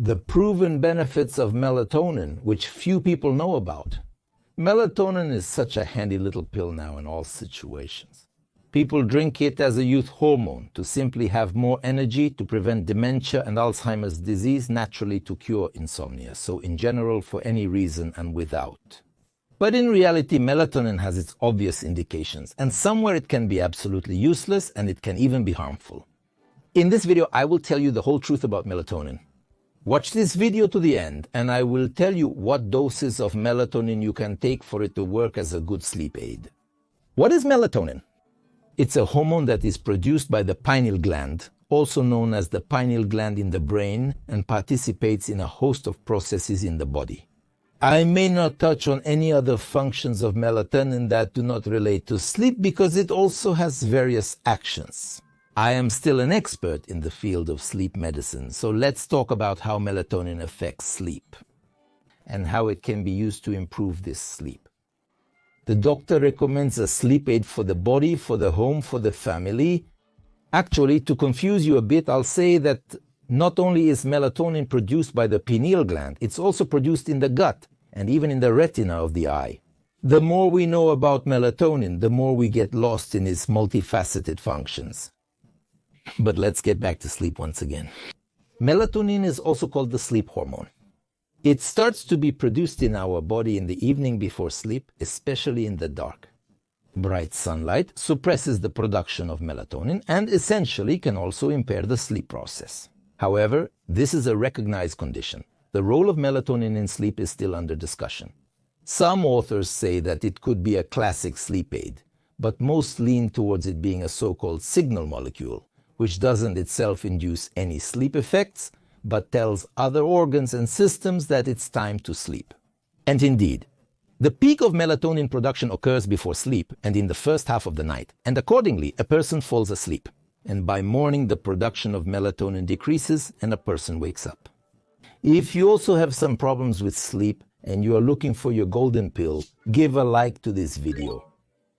The proven benefits of melatonin, which few people know about. Melatonin is such a handy little pill now in all situations. People drink it as a youth hormone to simply have more energy, to prevent dementia and Alzheimer's disease, naturally to cure insomnia. So in general, for any reason and without. But in reality, melatonin has its obvious indications, and somewhere it can be absolutely useless and it can even be harmful. In this video, I will tell you the whole truth about melatonin. Watch this video to the end, and I will tell you what doses of melatonin you can take for it to work as a good sleep aid. What is melatonin? It's a hormone that is produced by the pineal gland, also known as the pineal gland in the brain, and participates in a host of processes in the body. I may not touch on any other functions of melatonin that do not relate to sleep because it also has various actions. I am still an expert in the field of sleep medicine, so let's talk about how melatonin affects sleep and how it can be used to improve this sleep. The doctor recommends a sleep aid for the body, for the home, for the family. Actually, to confuse you a bit, I'll say that not only is melatonin produced by the pineal gland, it's also produced in the gut and even in the retina of the eye. The more we know about melatonin, the more we get lost in its multifaceted functions. But let's get back to sleep once again. Melatonin is also called the sleep hormone. It starts to be produced in our body in the evening before sleep, especially in the dark. Bright sunlight suppresses the production of melatonin and essentially can also impair the sleep process. However, this is a recognized condition. The role of melatonin in sleep is still under discussion. Some authors say that it could be a classic sleep aid, but most lean towards it being a so-called signal molecule, which doesn't itself induce any sleep effects, but tells other organs and systems that it's time to sleep. And indeed, the peak of melatonin production occurs before sleep and in the first half of the night, and accordingly, a person falls asleep. And by morning, the production of melatonin decreases and a person wakes up. If you also have some problems with sleep and you are looking for your golden pill, give a like to this video.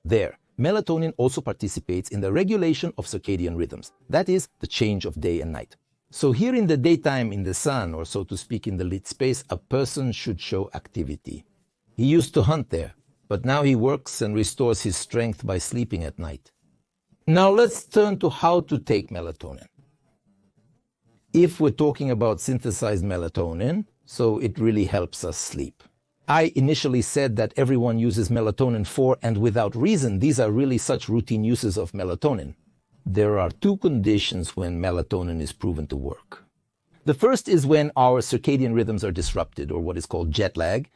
There, melatonin also participates in the regulation of circadian rhythms, that is, the change of day and night. So here in the daytime in the sun, or so to speak in the lit space, a person should show activity. He used to hunt there, but now he works and restores his strength by sleeping at night. Now let's turn to how to take melatonin. If we're talking about synthesized melatonin, so it really helps us sleep. I initially said that everyone uses melatonin for and without reason. These are really such routine uses of melatonin. There are two conditions when melatonin is proven to work. The first is when our circadian rhythms are disrupted, or what is called jet lag.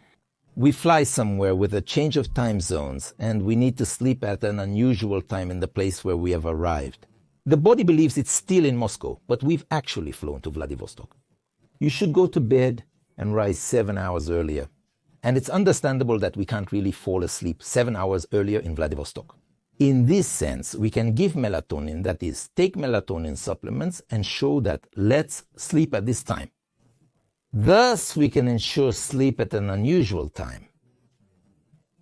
We fly somewhere with a change of time zones, and we need to sleep at an unusual time in the place where we have arrived. The body believes it's still in Moscow, but we've actually flown to Vladivostok. You should go to bed and rise 7 hours earlier. And it's understandable that we can't really fall asleep 7 hours earlier in Vladivostok. In this sense, we can give melatonin, that is, take melatonin supplements and show that let's sleep at this time. Thus, we can ensure sleep at an unusual time.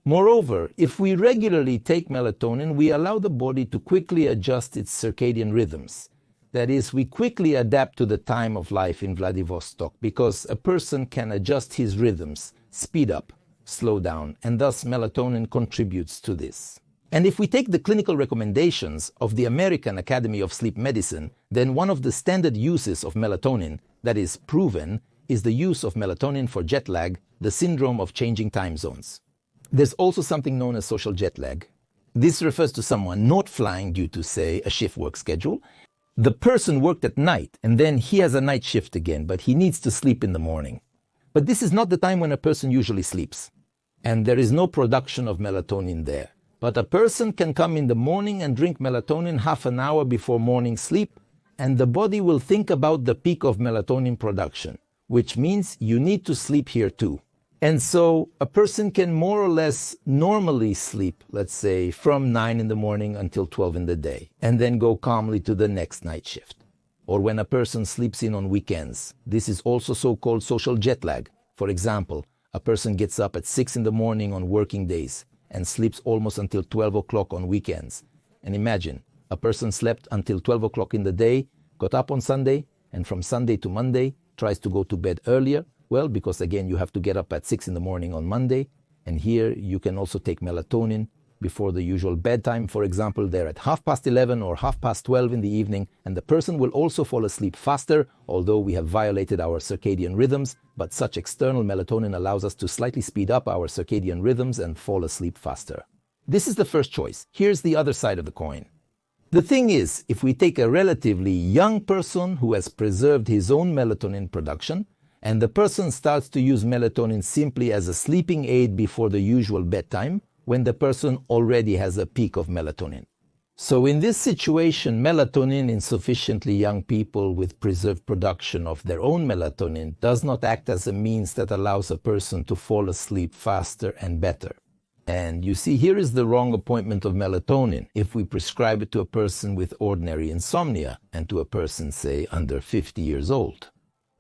Moreover, if we regularly take melatonin, we allow the body to quickly adjust its circadian rhythms. That is, we quickly adapt to the time of life in Vladivostok because a person can adjust his rhythms, speed up, slow down, and thus melatonin contributes to this. And if we take the clinical recommendations of the American Academy of Sleep Medicine, then one of the standard uses of melatonin that is proven is the use of melatonin for jet lag, the syndrome of changing time zones. There's also something known as social jet lag. This refers to someone not flying due to, say, a shift work schedule. The person worked at night and then he has a night shift again, but he needs to sleep in the morning. But this is not the time when a person usually sleeps, and there is no production of melatonin there. But a person can come in the morning and drink melatonin half an hour before morning sleep, and the body will think about the peak of melatonin production, which means you need to sleep here too. And so a person can more or less normally sleep, let's say, from 9 in the morning until 12 in the day, and then go calmly to the next night shift. Or when a person sleeps in on weekends. This is also so-called social jet lag. For example, a person gets up at 6 in the morning on working days and sleeps almost until 12 o'clock on weekends. And imagine, a person slept until 12 o'clock in the day, got up on Sunday, and from Sunday to Monday, tries to go to bed earlier. Well, because again, you have to get up at 6 in the morning on Monday. And here you can also take melatonin before the usual bedtime. For example, they're at 11:30 or 12:30 in the evening, and the person will also fall asleep faster, although we have violated our circadian rhythms, but such external melatonin allows us to slightly speed up our circadian rhythms and fall asleep faster. This is the first choice. Here's the other side of the coin. The thing is, if we take a relatively young person who has preserved his own melatonin production, and the person starts to use melatonin simply as a sleeping aid before the usual bedtime, when the person already has a peak of melatonin. So in this situation, melatonin in sufficiently young people with preserved production of their own melatonin does not act as a means that allows a person to fall asleep faster and better. And you see, here is the wrong appointment of melatonin if we prescribe it to a person with ordinary insomnia and to a person, say, under 50 years old.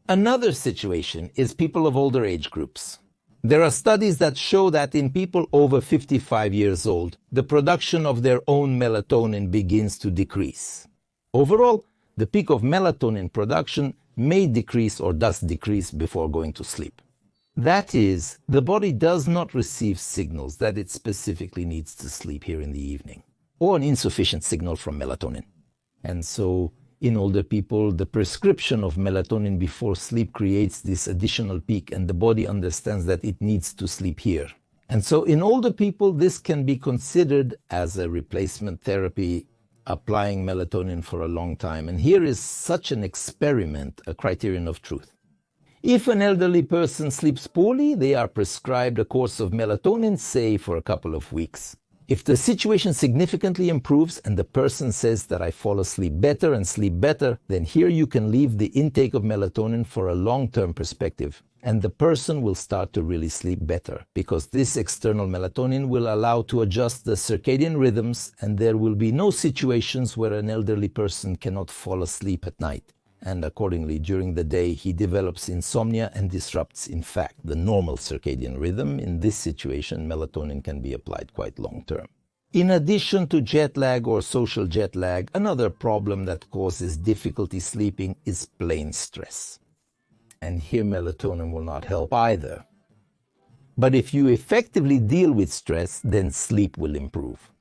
Another situation is people of older age groups. There are studies that show that in people over 55 years old, the production of their own melatonin begins to decrease. Overall, the peak of melatonin production may decrease or does decrease before going to sleep. That is, the body does not receive signals that it specifically needs to sleep here in the evening, or an insufficient signal from melatonin. And so, in older people, the prescription of melatonin before sleep creates this additional peak, and the body understands that it needs to sleep here. And so in older people, this can be considered as a replacement therapy, applying melatonin for a long time. And here is such an experiment, a criterion of truth. If an elderly person sleeps poorly, they are prescribed a course of melatonin, say, for a couple of weeks. If the situation significantly improves and the person says that I fall asleep better and sleep better, then here you can leave the intake of melatonin for a long-term perspective, and the person will start to really sleep better, because this external melatonin will allow to adjust the circadian rhythms, and there will be no situations where an elderly person cannot fall asleep at night. And accordingly, during the day, he develops insomnia and disrupts, in fact, the normal circadian rhythm. In this situation, melatonin can be applied quite long-term. In addition to jet lag or social jet lag, another problem that causes difficulty sleeping is plain stress. And here melatonin will not help either. But if you effectively deal with stress, then sleep will improve.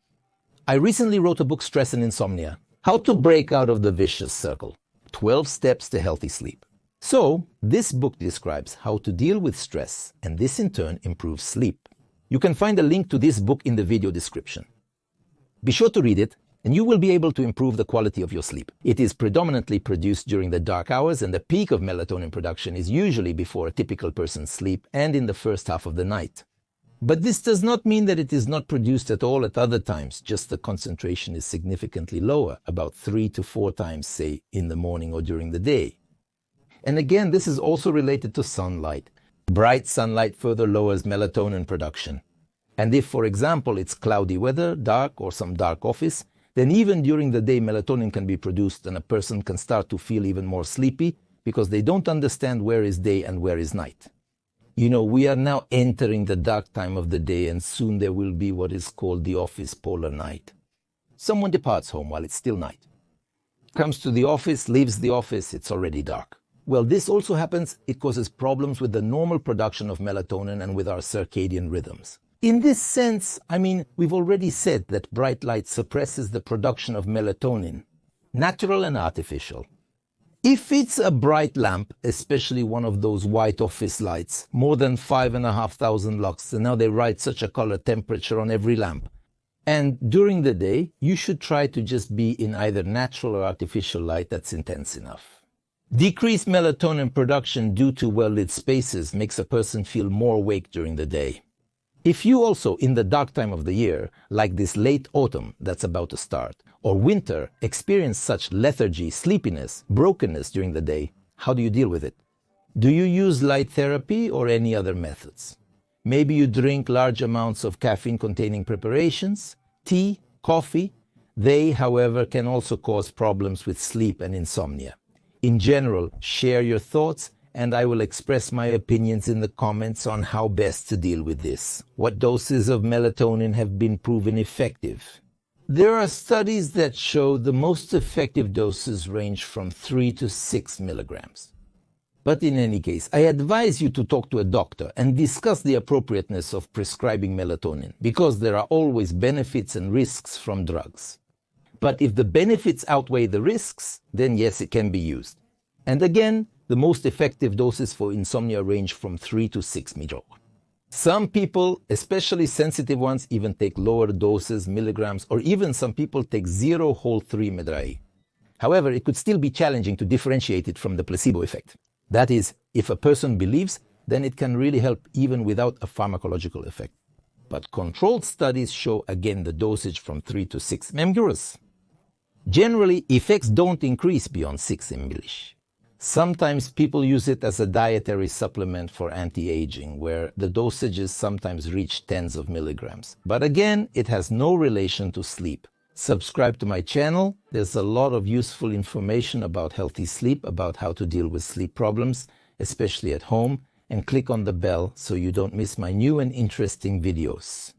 I recently wrote a book, Stress and Insomnia: How to Break Out of the Vicious Circle. 12 Steps to Healthy Sleep. So, this book describes how to deal with stress, and this in turn improves sleep. You can find a link to this book in the video description. Be sure to read it, and you will be able to improve the quality of your sleep. It is predominantly produced during the dark hours, and the peak of melatonin production is usually before a typical person's sleep and in the first half of the night. But this does not mean that it is not produced at all at other times, just the concentration is significantly lower, about 3 to 4 times, say, in the morning or during the day. And again, this is also related to sunlight. Bright sunlight further lowers melatonin production. And if, for example, it's cloudy weather, dark, or some dark office, then even during the day melatonin can be produced and a person can start to feel even more sleepy because they don't understand where is day and where is night. You know, we are now entering the dark time of the day, and soon there will be what is called the office polar night. Someone departs home while it's still night. Comes to the office, leaves the office, it's already dark. Well, this also happens, it causes problems with the normal production of melatonin and with our circadian rhythms. In this sense, we've already said that bright light suppresses the production of melatonin, natural and artificial. If it's a bright lamp, especially one of those white office lights, more than 5,500 lux, and now they write such a color temperature on every lamp. And during the day, you should try to just be in either natural or artificial light that's intense enough. Decreased melatonin production due to well-lit spaces makes a person feel more awake during the day. If you also, in the dark time of the year, like this late autumn that's about to start, or winter, experience such lethargy, sleepiness, brokenness during the day, how do you deal with it? Do you use light therapy or any other methods? Maybe you drink large amounts of caffeine-containing preparations, tea, coffee. They, however, can also cause problems with sleep and insomnia. In general, share your thoughts, and I will express my opinions in the comments on how best to deal with this. What doses of melatonin have been proven effective? There are studies that show the most effective doses range from 3 to 6 milligrams. But in any case, I advise you to talk to a doctor and discuss the appropriateness of prescribing melatonin, because there are always benefits and risks from drugs. But if the benefits outweigh the risks, then yes, it can be used. And again, the most effective doses for insomnia range from 3 to 6 mg. Some people, especially sensitive ones, even take lower doses, milligrams, or even some people take 0 whole 3 mg. However, it could still be challenging to differentiate it from the placebo effect. That is, if a person believes, then it can really help even without a pharmacological effect. But controlled studies show again the dosage from 3 to 6 mg. Generally, effects don't increase beyond 6 mg. Sometimes people use it as a dietary supplement for anti-aging, where the dosages sometimes reach tens of milligrams. But again, it has no relation to sleep. Subscribe to my channel. There's a lot of useful information about healthy sleep, about how to deal with sleep problems, especially at home, and click on the bell so you don't miss my new and interesting videos.